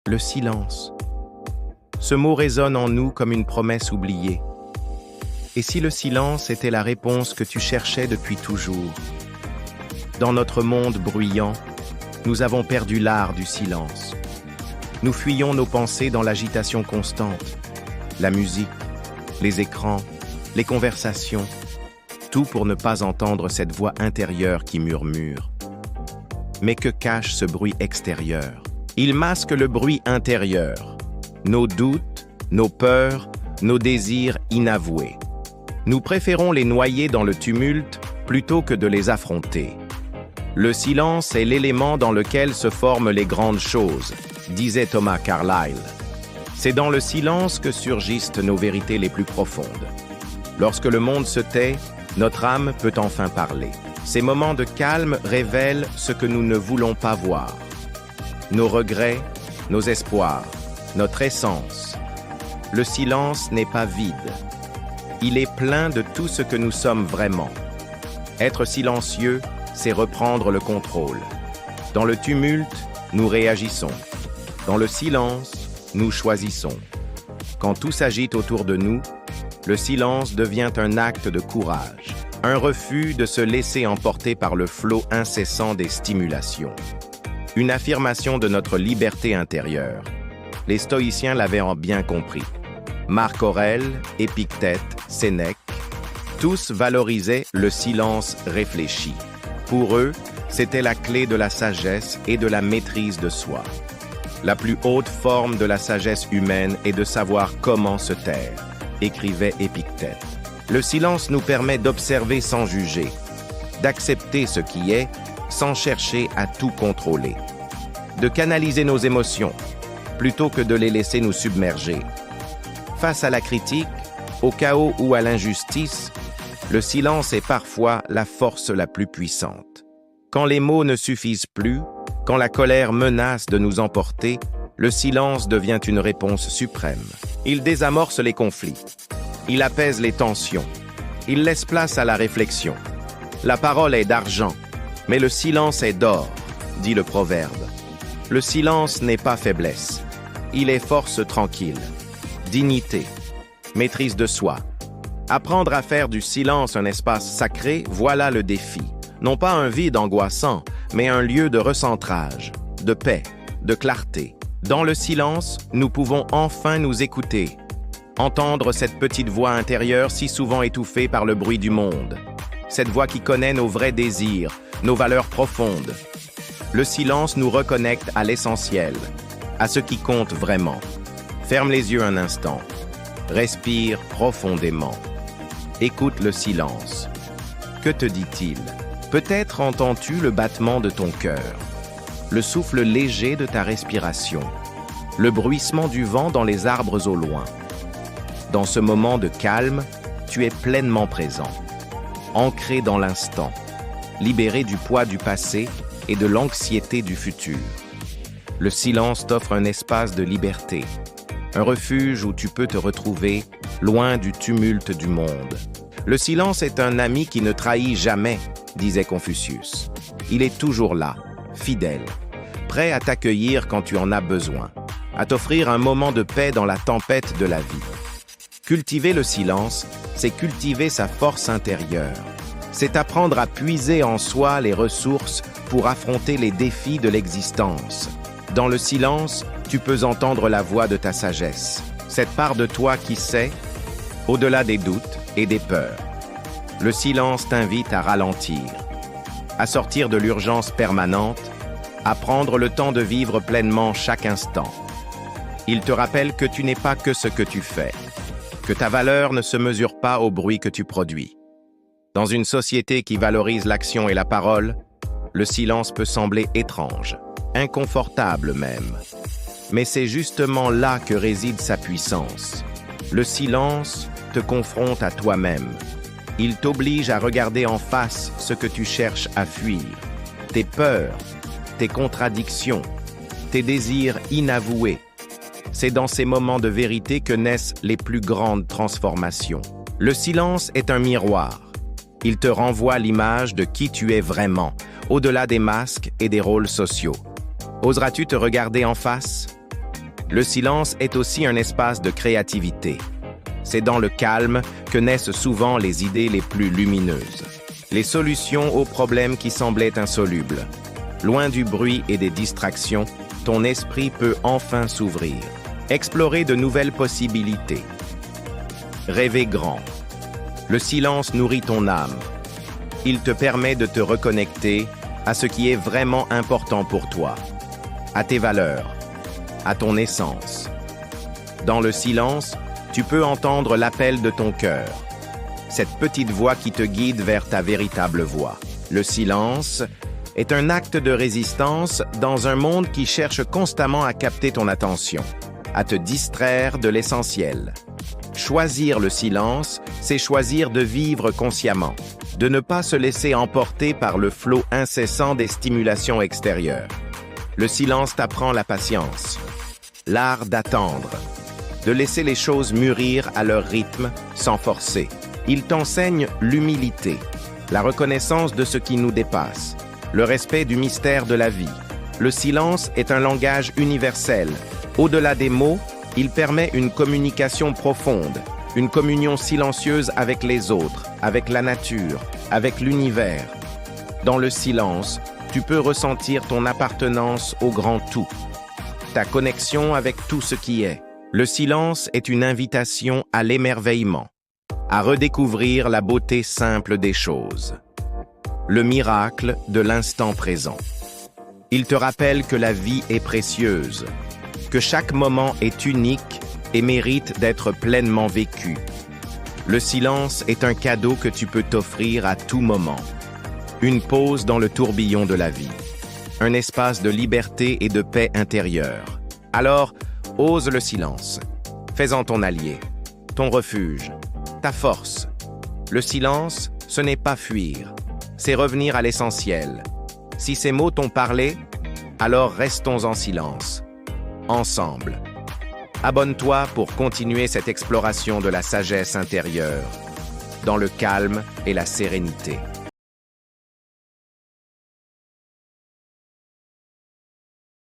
le silence. Ce mot résonne en nous comme une promesse oubliée. Et si le silence était la réponse que tu cherchais depuis toujours? Dans notre monde bruyant, nous avons perdu l'art du silence. Nous fuyons nos pensées dans l'agitation constante. La musique, les écrans, les conversations, tout pour ne pas entendre cette voix intérieure qui murmure. Mais que cache ce bruit extérieur? Il masque le bruit intérieur, nos doutes, nos peurs, nos désirs inavoués. Nous préférons les noyer dans le tumulte plutôt que de les affronter. Le silence est l'élément dans lequel se forment les grandes choses, disait Thomas Carlyle. C'est dans le silence que surgissent nos vérités les plus profondes. Lorsque le monde se tait, notre âme peut enfin parler. Ces moments de calme révèlent ce que nous ne voulons pas voir. Nos regrets, nos espoirs, notre essence. Le silence n'est pas vide. Il est plein de tout ce que nous sommes vraiment. Être silencieux, c'est reprendre le contrôle. Dans le tumulte, nous réagissons. Dans le silence, nous choisissons. Quand tout s'agite autour de nous, le silence devient un acte de courage, un refus de se laisser emporter par le flot incessant des stimulations. Une affirmation de notre liberté intérieure. Les stoïciens l'avaient bien compris. Marc Aurèle, Épictète, Sénèque, tous valorisaient le silence réfléchi. Pour eux, c'était la clé de la sagesse et de la maîtrise de soi. La plus haute forme de la sagesse humaine est de savoir comment se taire, écrivait Épictète. Le silence nous permet d'observer sans juger, d'accepter ce qui est sans chercher à tout contrôler, de canaliser nos émotions plutôt que de les laisser nous submerger. Face à la critique, au chaos ou à l'injustice, le silence est parfois la force la plus puissante. Quand les mots ne suffisent plus, quand la colère menace de nous emporter, le silence devient une réponse suprême. Il désamorce les conflits. Il apaise les tensions. Il laisse place à la réflexion. La parole est d'argent, mais le silence est d'or, dit le proverbe. Le silence n'est pas faiblesse. Il est force tranquille, dignité, maîtrise de soi. Apprendre à faire du silence un espace sacré, voilà le défi. Non pas un vide angoissant, mais un lieu de recentrage, de paix, de clarté. Dans le silence, nous pouvons enfin nous écouter, entendre cette petite voix intérieure si souvent étouffée par le bruit du monde. Cette voix qui connaît nos vrais désirs, nos valeurs profondes. Le silence nous reconnecte à l'essentiel, à ce qui compte vraiment. Ferme les yeux un instant. Respire profondément. Écoute le silence. Que te dit-il? Peut-être entends-tu le battement de ton cœur, le souffle léger de ta respiration, le bruissement du vent dans les arbres au loin. Dans ce moment de calme, tu es pleinement présent, ancré dans l'instant, libéré du poids du passé et de l'anxiété du futur. Le silence t'offre un espace de liberté, un refuge où tu peux te retrouver loin du tumulte du monde. Le silence est un ami qui ne trahit jamais, disait Confucius. Il est toujours là, fidèle, prêt à t'accueillir quand tu en as besoin, à t'offrir un moment de paix dans la tempête de la vie. Cultiver le silence, c'est cultiver sa force intérieure. C'est apprendre à puiser en soi les ressources pour affronter les défis de l'existence. Dans le silence, tu peux entendre la voix de ta sagesse, cette part de toi qui sait, au-delà des doutes et des peurs. Le silence t'invite à ralentir, à sortir de l'urgence permanente, à prendre le temps de vivre pleinement chaque instant. Il te rappelle que tu n'es pas que ce que tu fais, que ta valeur ne se mesure pas au bruit que tu produis. Dans une société qui valorise l'action et la parole, le silence peut sembler étrange, inconfortable même. Mais c'est justement là que réside sa puissance. Le silence te confronte à toi-même. Il t'oblige à regarder en face ce que tu cherches à fuir, tes peurs, tes contradictions, tes désirs inavoués. C'est dans ces moments de vérité que naissent les plus grandes transformations. Le silence est un miroir. Il te renvoie l'image de qui tu es vraiment, au-delà des masques et des rôles sociaux. Oseras-tu te regarder en face? Le silence est aussi un espace de créativité. C'est dans le calme que naissent souvent les idées les plus lumineuses. Les solutions aux problèmes qui semblaient insolubles. Loin du bruit et des distractions, ton esprit peut enfin s'ouvrir. Explorer de nouvelles possibilités. Rêver grand. Le silence nourrit ton âme. Il te permet de te reconnecter à ce qui est vraiment important pour toi, à tes valeurs, à ton essence. Dans le silence, tu peux entendre l'appel de ton cœur, cette petite voix qui te guide vers ta véritable voie. Le silence est un acte de résistance dans un monde qui cherche constamment à capter ton attention, à te distraire de l'essentiel. Choisir le silence, c'est choisir de vivre consciemment, de ne pas se laisser emporter par le flot incessant des stimulations extérieures. Le silence t'apprend la patience, l'art d'attendre, de laisser les choses mûrir à leur rythme sans forcer. Il t'enseigne l'humilité, la reconnaissance de ce qui nous dépasse, le respect du mystère de la vie. Le silence est un langage universel. Au-delà des mots, il permet une communication profonde, une communion silencieuse avec les autres, avec la nature, avec l'univers. Dans le silence, tu peux ressentir ton appartenance au grand tout, ta connexion avec tout ce qui est. Le silence est une invitation à l'émerveillement, à redécouvrir la beauté simple des choses, le miracle de l'instant présent. Il te rappelle que la vie est précieuse, que chaque moment est unique et mérite d'être pleinement vécu. Le silence est un cadeau que tu peux t'offrir à tout moment. Une pause dans le tourbillon de la vie. Un espace de liberté et de paix intérieure. Alors, ose le silence. Fais-en ton allié, ton refuge, ta force. Le silence, ce n'est pas fuir, c'est revenir à l'essentiel. Si ces mots t'ont parlé, alors restons en silence. Ensemble. Abonne-toi pour continuer cette exploration de la sagesse intérieure, dans le calme et la sérénité.